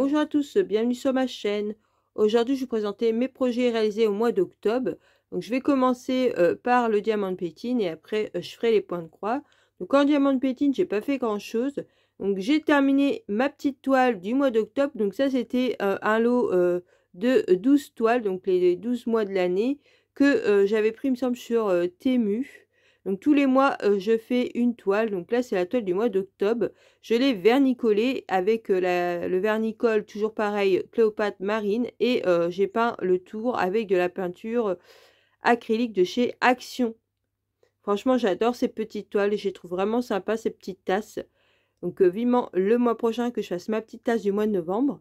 Bonjour à tous, bienvenue sur ma chaîne. Aujourd'hui, je vais vous présenter mes projets réalisés au mois d'octobre. Donc, je vais commencer par le diamant de pétine et après, je ferai les points de croix. Donc, en diamant de pétine, j'ai pas fait grand-chose. Donc, j'ai terminé ma petite toile du mois d'octobre. Donc, ça, c'était un lot de 12 toiles, donc les 12 mois de l'année, que j'avais pris, il me semble, sur Temu. Donc, tous les mois, je fais une toile. Donc, là, c'est la toile du mois d'octobre. Je l'ai vernicolé avec le vernicole, toujours pareil, Cléopâtre Marine. Et j'ai peint le tour avec de la peinture acrylique de chez Action. Franchement, j'adore ces petites toiles et je les trouve vraiment sympa, ces petites tasses. Donc, vivement le mois prochain que je fasse ma petite tasse du mois de novembre.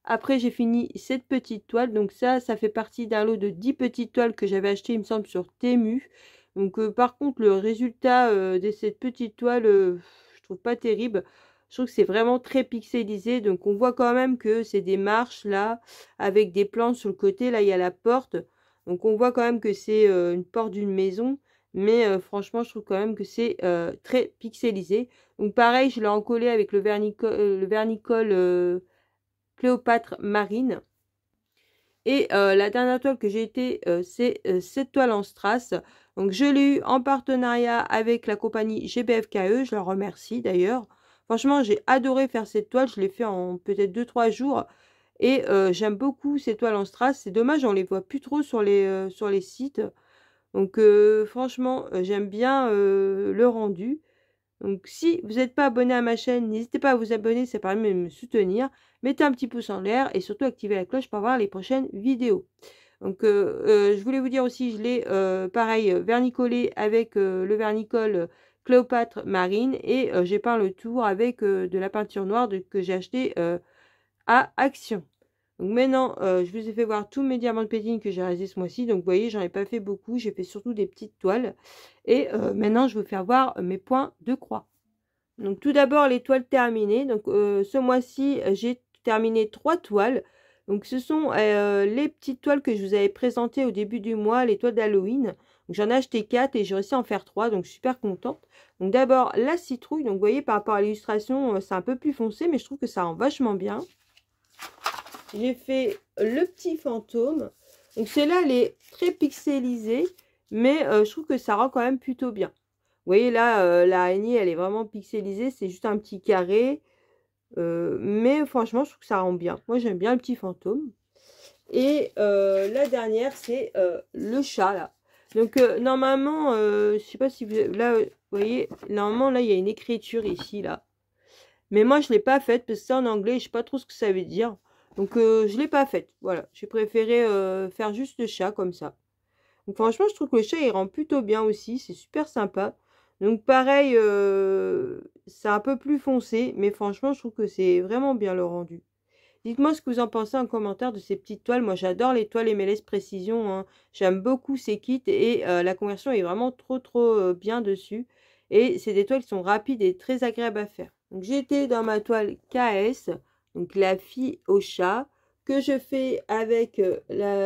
Après, j'ai fini cette petite toile. Donc, ça fait partie d'un lot de 10 petites toiles que j'avais acheté, il me semble, sur Temu. Donc, par contre, le résultat de cette petite toile, je trouve pas terrible. Je trouve que c'est vraiment très pixelisé. Donc, on voit quand même que c'est des marches là, avec des plantes sur le côté. Là, il y a la porte. Donc, on voit quand même que c'est une porte d'une maison. Mais franchement, je trouve quand même que c'est très pixelisé. Donc, pareil, je l'ai encollé avec le vernicole Cléopâtre Marine. Et la dernière toile que j'ai été, c'est cette toile en strass. Donc, je l'ai eu en partenariat avec la compagnie GBFKE. Je leur remercie d'ailleurs. Franchement, j'ai adoré faire cette toile. Je l'ai fait en peut-être 2-3 jours. Et j'aime beaucoup ces toiles en strass. C'est dommage, on les voit plus trop sur les sites. Donc, franchement, j'aime bien le rendu. Donc, si vous n'êtes pas abonné à ma chaîne, n'hésitez pas à vous abonner, ça permet de me soutenir. Mettez un petit pouce en l'air et surtout activez la cloche pour voir les prochaines vidéos. Donc, je voulais vous dire aussi, je l'ai, pareil, vernicolé avec le vernicole Cléopâtre Marine et j'ai peint le tour avec de la peinture noire que j'ai acheté à Action. Donc maintenant, je vous ai fait voir tous mes diamants de pétine que j'ai réalisés ce mois-ci. Donc vous voyez, j'en ai pas fait beaucoup. J'ai fait surtout des petites toiles. Et maintenant, je vais vous faire voir mes points de croix. Donc tout d'abord, les toiles terminées. Donc ce mois-ci, j'ai terminé 3 toiles. Donc ce sont les petites toiles que je vous avais présentées au début du mois, les toiles d'Halloween. J'en ai acheté 4 et j'ai réussi à en faire 3. Donc je suis super contente. Donc d'abord, la citrouille. Donc vous voyez, par rapport à l'illustration, c'est un peu plus foncé, mais je trouve que ça rend vachement bien. J'ai fait le petit fantôme. Donc celle-là, elle est très pixelisée, mais je trouve que ça rend quand même plutôt bien. Vous voyez là, l'araignée, elle est vraiment pixelisée. C'est juste un petit carré. Mais franchement, je trouve que ça rend bien. Moi, j'aime bien le petit fantôme. Et la dernière, c'est le chat, là. Donc, normalement, je sais pas si vous... Là, vous voyez, normalement, là, il y a une écriture ici, là. Mais moi, je ne l'ai pas faite parce que c'est en anglais. Je ne sais pas trop ce que ça veut dire. Donc, je ne l'ai pas faite. Voilà. J'ai préféré faire juste le chat comme ça. Donc, franchement, je trouve que le chat, il rend plutôt bien aussi. C'est super sympa. Donc, pareil, c'est un peu plus foncé. Mais franchement, je trouve que c'est vraiment bien le rendu. Dites-moi ce que vous en pensez en commentaire de ces petites toiles. Moi, j'adore les toiles MLS Précision, hein. J'aime beaucoup ces kits. Et la conversion est vraiment trop bien dessus. Et c'est des toiles qui sont rapides et très agréables à faire. Donc, j'étais dans ma toile KS, donc la fille au chat, que je fais avec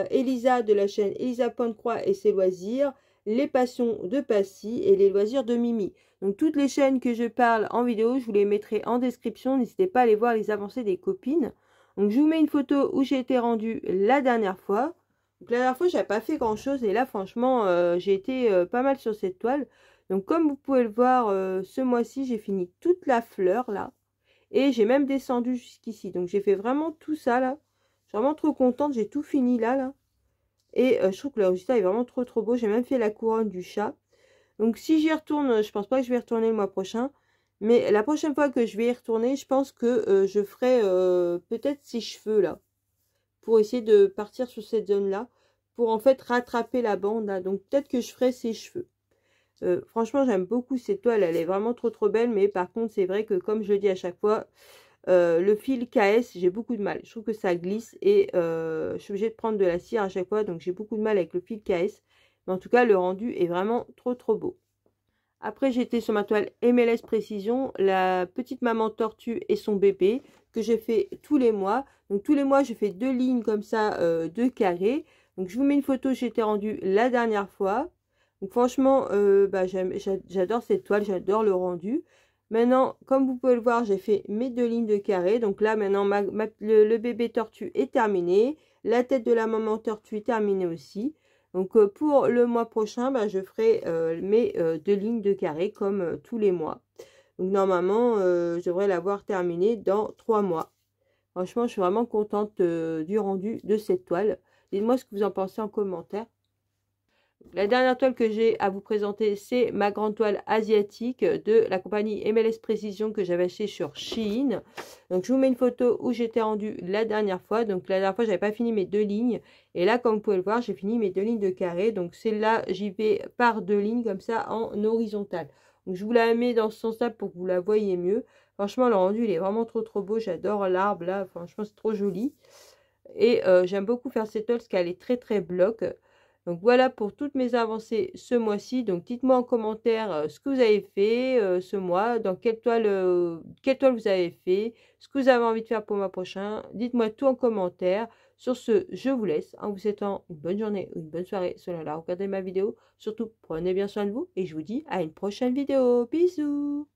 Elisa de la chaîne Elisa Pointe-Croix et ses loisirs, les passions de Passy et les loisirs de Mimi. Donc, toutes les chaînes que je parle en vidéo, je vous les mettrai en description. N'hésitez pas à aller voir les avancées des copines. Donc, je vous mets une photo où j'ai été rendue la dernière fois. Donc, la dernière fois, je n'avais pas fait grand-chose. Et là, franchement, j'ai été pas mal sur cette toile. Donc, comme vous pouvez le voir, ce mois-ci, j'ai fini toute la fleur, là. Et j'ai même descendu jusqu'ici. Donc, j'ai fait vraiment tout ça, là. Je suis vraiment trop contente. J'ai tout fini, là. Et je trouve que le résultat est vraiment trop beau. J'ai même fait la couronne du chat. Donc, si j'y retourne, je pense pas que je vais y retourner le mois prochain. Mais la prochaine fois que je vais y retourner, je pense que je ferai peut-être ces cheveux, là. Pour essayer de partir sur cette zone-là. Pour, en fait, rattraper la bande, là. Donc, peut-être que je ferai ses cheveux. Franchement, j'aime beaucoup cette toile, elle est vraiment trop belle, mais par contre, c'est vrai que comme je le dis à chaque fois, le fil KS, j'ai beaucoup de mal. Je trouve que ça glisse et je suis obligée de prendre de la cire à chaque fois, donc j'ai beaucoup de mal avec le fil KS. Mais en tout cas, le rendu est vraiment trop beau. Après, j'étais sur ma toile MLS Précision, la petite maman tortue et son bébé, que j'ai fait tous les mois. Donc tous les mois, je fais 2 lignes comme ça, 2 carrés. Donc je vous mets une photo, j'étais rendue la dernière fois. Donc franchement, j'adore cette toile, j'adore le rendu. Maintenant, comme vous pouvez le voir, j'ai fait mes 2 lignes de carré. Donc là, maintenant, le bébé tortue est terminé. La tête de la maman tortue est terminée aussi. Donc pour le mois prochain, bah, je ferai mes 2 lignes de carré comme tous les mois. Donc normalement, je devrais l'avoir terminé dans 3 mois. Franchement, je suis vraiment contente du rendu de cette toile. Dites-moi ce que vous en pensez en commentaire. La dernière toile que j'ai à vous présenter, c'est ma grande toile asiatique de la compagnie MLS Précision que j'avais acheté sur Shein. Donc, je vous mets une photo où j'étais rendue la dernière fois. Donc, la dernière fois, j'avais pas fini mes 2 lignes. Et là, comme vous pouvez le voir, j'ai fini mes 2 lignes de carré. Donc, celle-là, j'y vais par 2 lignes comme ça en horizontal. Donc, je vous la mets dans ce sens-là pour que vous la voyez mieux. Franchement, le rendu, il est vraiment trop beau. J'adore l'arbre là. Franchement, c'est trop joli. Et j'aime beaucoup faire cette toile parce qu'elle est très bloc. Donc voilà pour toutes mes avancées ce mois-ci. Donc dites-moi en commentaire ce que vous avez fait ce mois, dans quelle toile vous avez fait, ce que vous avez envie de faire pour le mois prochain. Dites-moi tout en commentaire. Sur ce, je vous laisse en vous souhaitant une bonne journée ou une bonne soirée selon la regardez ma vidéo. Surtout, prenez bien soin de vous et je vous dis à une prochaine vidéo. Bisous!